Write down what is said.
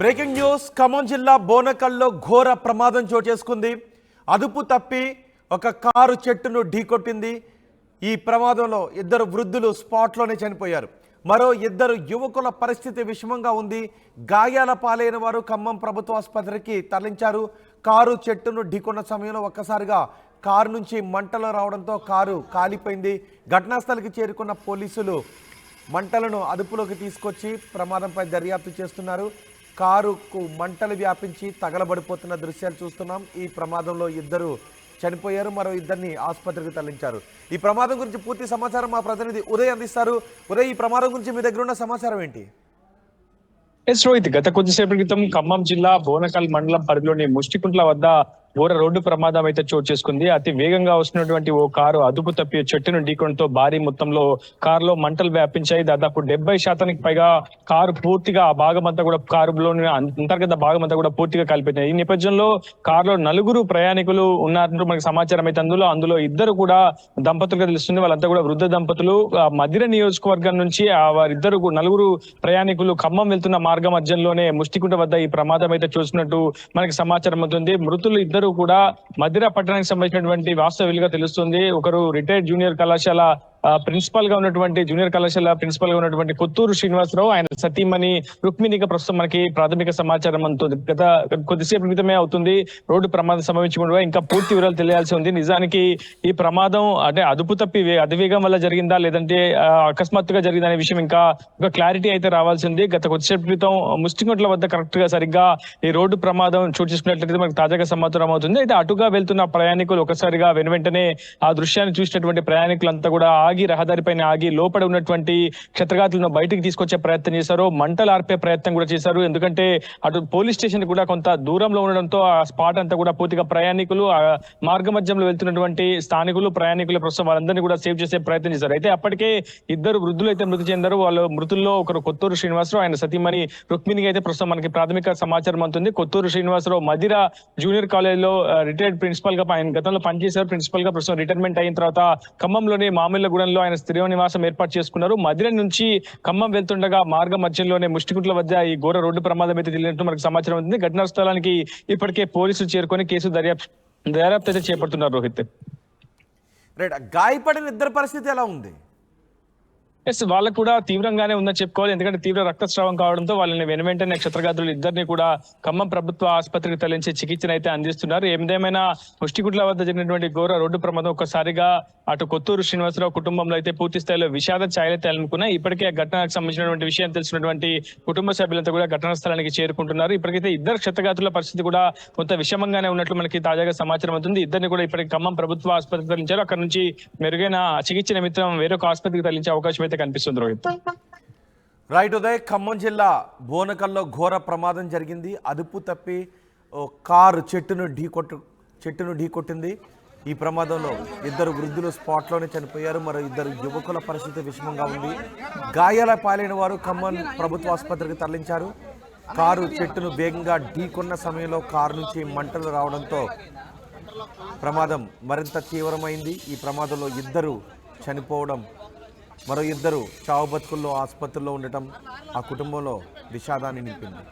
Breaking news Khammam జిల్లా బోనకల్లో ఘోర ప్రమాదం చోటు చేసుకుంది. అదుపు తప్పి ఒక కారు చెట్టును ఢీకొట్టింది. ఈ ప్రమాదంలో ఇద్దరు వృద్ధులు స్పాట్లోనే చనిపోయారు. మరో ఇద్దరు యువకుల పరిస్థితి విషమంగా ఉంది. గాయాల పాలైన వారు ఖమ్మం ప్రభుత్వ ఆసుపత్రికి తరలించారు. కారు చెట్టును ఢీకొన్న సమయంలో ఒక్కసారిగా కారు నుంచి మంటలు రావడంతో కారు కాలిపోయింది. ఘటనా స్థలికి చేరుకున్న పోలీసులు మంటలను అదుపులోకి తీసుకొచ్చి ప్రమాదంపై దర్యాప్తు చేస్తున్నారు. కారుకు మంటలు వ్యాపించి తగలబడిపోతున్న దృశ్యాలు చూస్తున్నాం. ఈ ప్రమాదంలో ఇద్దరు చనిపోయారు, మరో ఇద్దరిని ఆసుపత్రికి తరలించారు. ఈ ప్రమాదం గురించి పూర్తి సమాచారం మా ప్రతినిధి ఉదయ్ అందిస్తారు. ఉదయ్, ఈ ప్రమాదం గురించి మీ దగ్గర ఉన్న సమాచారం ఏంటి? రోహిత్, గత కొద్దిసేపటి క్రితం ఖమ్మం జిల్లా బోనకల్ మండలం పరిధిలోని ముష్టికుంట్ల వద్ద ఘోర రోడ్డు ప్రమాదం అయితే చోటు చేసుకుంది. అతి వేగంగా వస్తున్నటువంటి ఓ కారు అదుపు తప్పి చెట్టును ఢీకొనడంతో భారీ మొత్తంలో కారులో మంటలు వ్యాపించాయి. దాదాపు 70% పైగా కారు పూర్తిగా ఆ భాగం అంతా కూడా కారులోని అంతర్గత భాగం అంతా కూడా పూర్తిగా కాలిపోయింది. ఈ నేపథ్యంలో కారులో 4 ప్రయాణికులు ఉన్నారంటూ మనకు సమాచారం అయితే అందులో ఇద్దరు కూడా దంపతులుగా తెలుస్తుంది. వాళ్ళంతా కూడా వృద్ధ దంపతులు. మధిర నియోజకవర్గం నుంచి వారిద్దరు 4 ప్రయాణికులు ఖమ్మం వెళ్తున్న మార్గ మధ్యంలోనే ముష్టికుంట వద్ద ఈ ప్రమాదం అయితే చూసినట్టు మనకి సమాచారం అవుతుంది. మృతులు ఇద్దరు కూడా మధిర పట్టణానికి సంబంధించినటువంటి వాస్తవ్యులుగా తెలుస్తుంది. ఒకరు రిటైర్డ్ జూనియర్ కళాశాల ప్రిన్సిపల్ గా ఉన్నటువంటి కొత్తూరు శ్రీనివాసరావు, ఆయన సతీమణి రుక్మిణిగా ప్రస్తుతం మనకి ప్రాథమిక సమాచారం అందుతుంది. గత కొద్దిసేపు క్రితమే అవుతుంది రోడ్డు ప్రమాదం సంభవించకుండా ఇంకా పూర్తి వివరాలు తెలియాల్సి ఉంది. నిజానికి ఈ ప్రమాదం అంటే అదుపు తప్పి అతివేగం వల్ల జరిగిందా లేదంటే అకస్మాత్తుగా జరిగిందా అనే విషయం ఇంకా ఒక క్లారిటీ అయితే రావాల్సి ఉంది. గత కొద్దిసేపు క్రితం ముష్టికుంట్ల వద్ద కరెక్ట్ గా సరిగ్గా ఈ రోడ్డు ప్రమాదం చోటు చేసుకున్నట్లయితే మనకు తాజాగా సమాచారం అవుతుంది. అయితే అటుగా వెళ్తున్న ప్రయాణికులు ఒకసారిగా వెంటనే ఆ దృశ్యాన్ని చూసినటువంటి ప్రయాణికులంతా కూడా రహదారి పైన ఆగి లోపల ఉన్నటువంటి క్షతగాతులను బయటికి తీసుకొచ్చే ప్రయత్నం చేశారు. మంటలు ఆర్పే ప్రయత్నం కూడా చేశారు. ఎందుకంటే అటు పోలీస్ స్టేషన్ కూడా కొంత దూరంలో ఉండడంతో ఆ స్పాట్ అంతా కూడా పూర్తిగా ప్రయాణికులు మార్గ మధ్యంలో వెళ్తున్నటువంటి స్థానికులు ప్రయాణికులు ప్రస్తుతం వాళ్ళందరినీ కూడా సేవ్ చేసే ప్రయత్నం చేశారు. అయితే అప్పటికే ఇద్దరు వృద్ధులు అయితే మృతి చెందారు. వాళ్ళు మృతుల్లో ఒకరు కొత్తూరు శ్రీనివాసరావు, ఆయన సతీమణి రుక్మిణికి అయితే ప్రస్తుతం మనకి ప్రాథమిక సమాచారం అందుతుంది. కొత్తూరు శ్రీనివాసరావు మధిర జూనియర్ కాలేజ్ లో రిటైర్డ్ ప్రిన్సిపల్ గా ఆయన గతంలో పనిచేశారు. ప్రిన్సిపల్ గా ప్రస్తుతం రిటైర్మెంట్ అయిన తర్వాత ఖమ్మంలోని మామిళ్ళగూడెంలో ఆయన స్థిర నివాసం ఏర్పాటు చేసుకున్నారు. మధిర నుంచి ఖమ్మం వెళ్తుండగా మార్గ మధ్యంలోనే ముష్టికుంట్ల వద్ద ఈ ఘోర రోడ్డు ప్రమాదం అయితే తెలియనట్టు మనకు సమాచారం ఉంది. ఘటనా స్థలానికి ఇప్పటికే పోలీసులు చేరుకొని కేసు దర్యాప్తు అయితే చేపడుతున్నారు. రోహిత్, గాయపడిన ఇద్దరు పరిస్థితి ఎలా ఉంది? వాళ్ళకు కూడా తీవ్రంగానే ఉందని చెప్పుకోవాలి. ఎందుకంటే తీవ్ర రక్తస్రావం కావడంతో వాళ్ళని వెంటనే క్షత్రగాత్రులు ఇద్దరిని కూడా ఖమ్మం ప్రభుత్వ ఆసుపత్రికి తరలించి చికిత్సను అయితే అందిస్తున్నారు. ఏదేమైనా ముష్టిగుడ్ల వద్ద జరిగినటువంటి ఘోర రోడ్డు ప్రమాదం ఒక్కసారిగా అటు కొత్తూరు శ్రీనివాసరావు కుటుంబంలో అయితే పూర్తి స్థాయిలో విషాద ఛాయలైతే అనుకున్నాయి. ఇప్పటికే ఘటనకు సంబంధించినటువంటి విషయం తెలిసినటువంటి కుటుంబ సభ్యులంతా కూడా ఘటనా స్థలానికి చేరుకుంటున్నారు. ఇప్పటికైతే ఇద్దరు క్షతగాతుల పరిస్థితి కూడా కొంత విషమంగానే ఉన్నట్లు మనకి తాజాగా సమాచారం అవుతుంది. ఇద్దరిని కూడా ఇప్పటికి ఖమ్మం ప్రభుత్వ ఆసుపత్రికి తరలించారు. అక్కడ నుంచి మెరుగైన చికిత్స నిమిత్తం వేరొక ఆసుపత్రికి తరలించే అవకాశం కనిపిస్తుంది. రోహిత్, రైట్ ఉదయ్, ఖమ్మం జిల్లా బోనకల్లో ఘోర ప్రమాదం జరిగింది. అదుపు తప్పి కారు చెట్టును ఢీకొట్టింది. ఈ ప్రమాదంలో ఇద్దరు వృద్ధులు స్పాట్లోనే చనిపోయారు. మరో ఇద్దరు యువకుల పరిస్థితి విషమంగా ఉంది. గాయాల పాలైన వారు ఖమ్మం ప్రభుత్వ ఆసుపత్రికి తరలించారు. కారు చెట్టును వేగంగా ఢీకొన్న సమయంలో కారు నుంచి మంటలు రావడంతో ప్రమాదం మరింత తీవ్రమైంది. ఈ ప్రమాదంలో ఇద్దరు చనిపోవడం, మరో ఇద్దరు చావు బతుకుల్లో ఆసుపత్రిలో ఉండటం ఆ కుటుంబంలో విషాదాన్ని నింపింది.